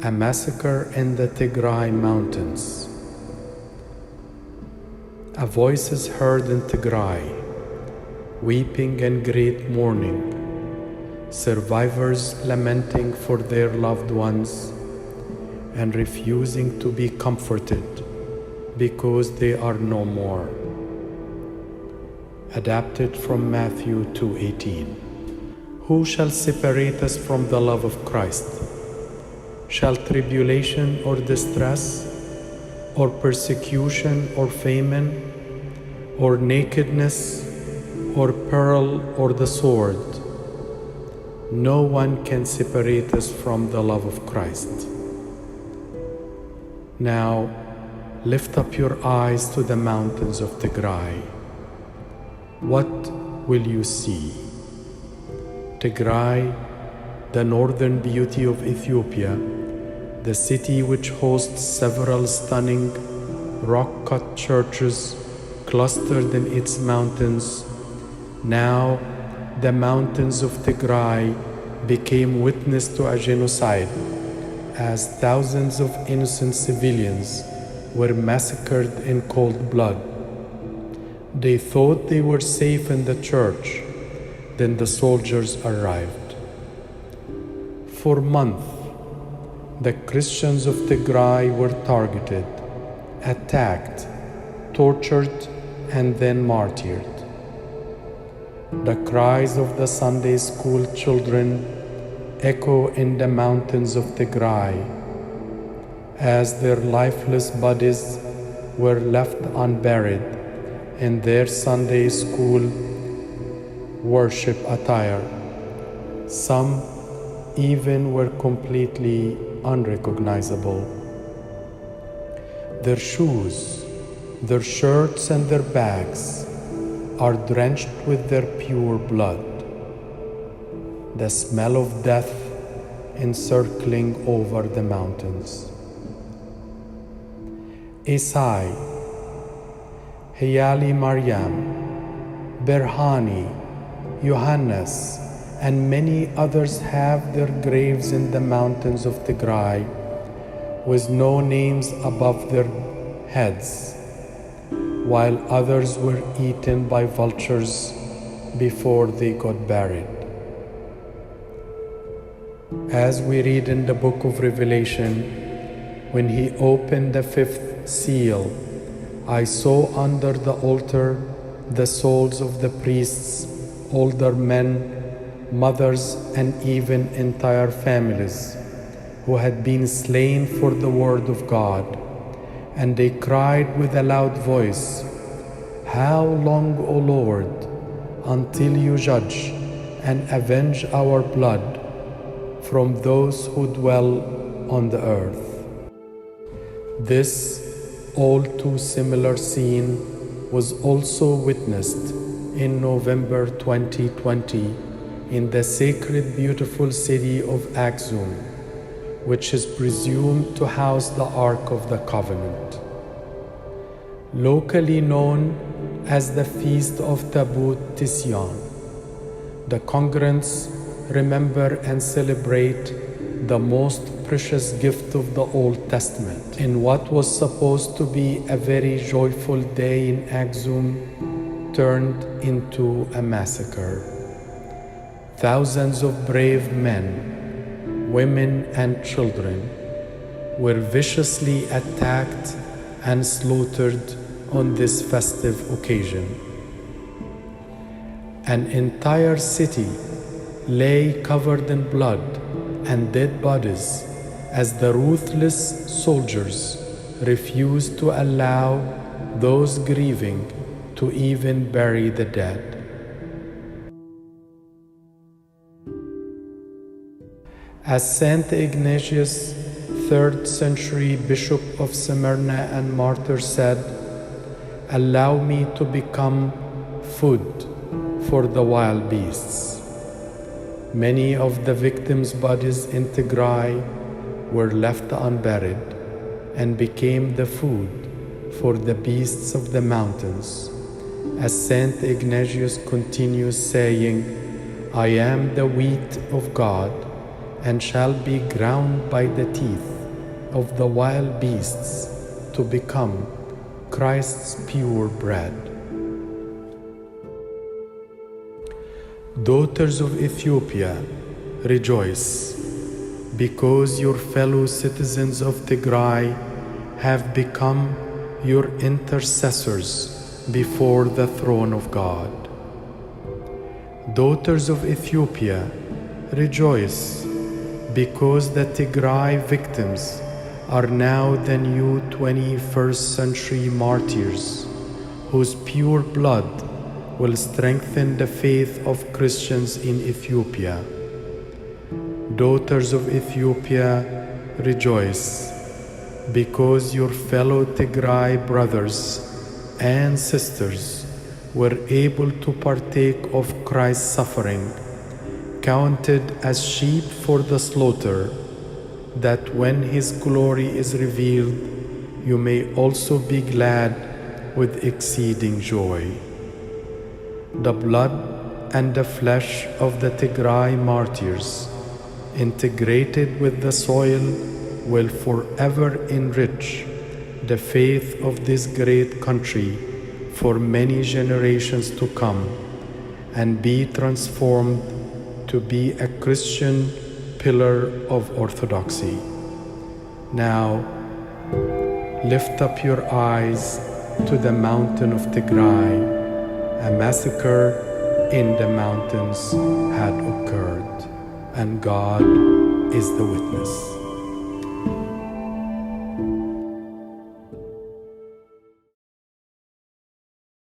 A massacre in the Tigray Mountains. A voice is heard in Tigray, weeping and great mourning, survivors lamenting for their loved ones and refusing to be comforted because they are no more. Adapted from Matthew 2:18. Who shall separate us from the love of Christ? Shall tribulation or distress, or persecution or famine, or nakedness, or peril, or the sword? No one can separate us from the love of Christ. Now, lift up your eyes to the mountains of Tigray. What will you see? Tigray, the northern beauty of Ethiopia, the city which hosts several stunning rock-cut churches clustered in its mountains. Now, the mountains of Tigray became witness to a genocide as thousands of innocent civilians were massacred in cold blood. They thought they were safe in the church. Then the soldiers arrived. For months, the Christians of Tigray were targeted, attacked, tortured, and then martyred. The cries of the Sunday school children echo in the mountains of Tigray as their lifeless bodies were left unburied in their Sunday school worship attire. Some even were completely unrecognizable. Their shoes, their shirts, and their bags are drenched with their pure blood. The smell of death encircling over the mountains. Isai, Hayali Maryam, Berhani, Yohannes, and many others have their graves in the mountains of Tigray with no names above their heads, while others were eaten by vultures before they got buried. As we read in the book of Revelation, when he opened the fifth seal, I saw under the altar the souls of the priests, older men, mothers, and even entire families who had been slain for the word of God. And they cried with a loud voice, "How long, O Lord, until you judge and avenge our blood from those who dwell on the earth?" This all too similar scene was also witnessed in November 2020 in the sacred, beautiful city of Axum, which is presumed to house the Ark of the Covenant. Locally known as the Feast of Tabut Tisyan, the congregants remember and celebrate the most precious gift of the Old Testament. In what was supposed to be a very joyful day in Axum turned into a massacre. Thousands of brave men, women, and children were viciously attacked and slaughtered on this festive occasion. An entire city lay covered in blood and dead bodies as the ruthless soldiers refused to allow those grieving to even bury the dead. As Saint Ignatius, 3rd century bishop of Smyrna and martyr, said, "Allow me to become food for the wild beasts." Many of the victims' bodies in Tigray were left unburied and became the food for the beasts of the mountains. As Saint Ignatius continues saying, "I am the wheat of God and shall be ground by the teeth of the wild beasts to become Christ's pure bread. Daughters of Ethiopia, rejoice, because your fellow citizens of Tigray have become your intercessors before the throne of God. Daughters of Ethiopia, rejoice, because the Tigray victims are now the new 21st century martyrs, whose pure blood will strengthen the faith of Christians in Ethiopia. Daughters of Ethiopia, rejoice, because your fellow Tigray brothers and sisters were able to partake of Christ's suffering, counted as sheep for the slaughter, that when His glory is revealed, you may also be glad with exceeding joy. The blood and the flesh of the Tigray martyrs, integrated with the soil, will forever enrich the faith of this great country for many generations to come, and be transformed to be a Christian pillar of orthodoxy. Now, lift up your eyes to the mountain of Tigray. A massacre in the mountains had occurred, and God is the witness.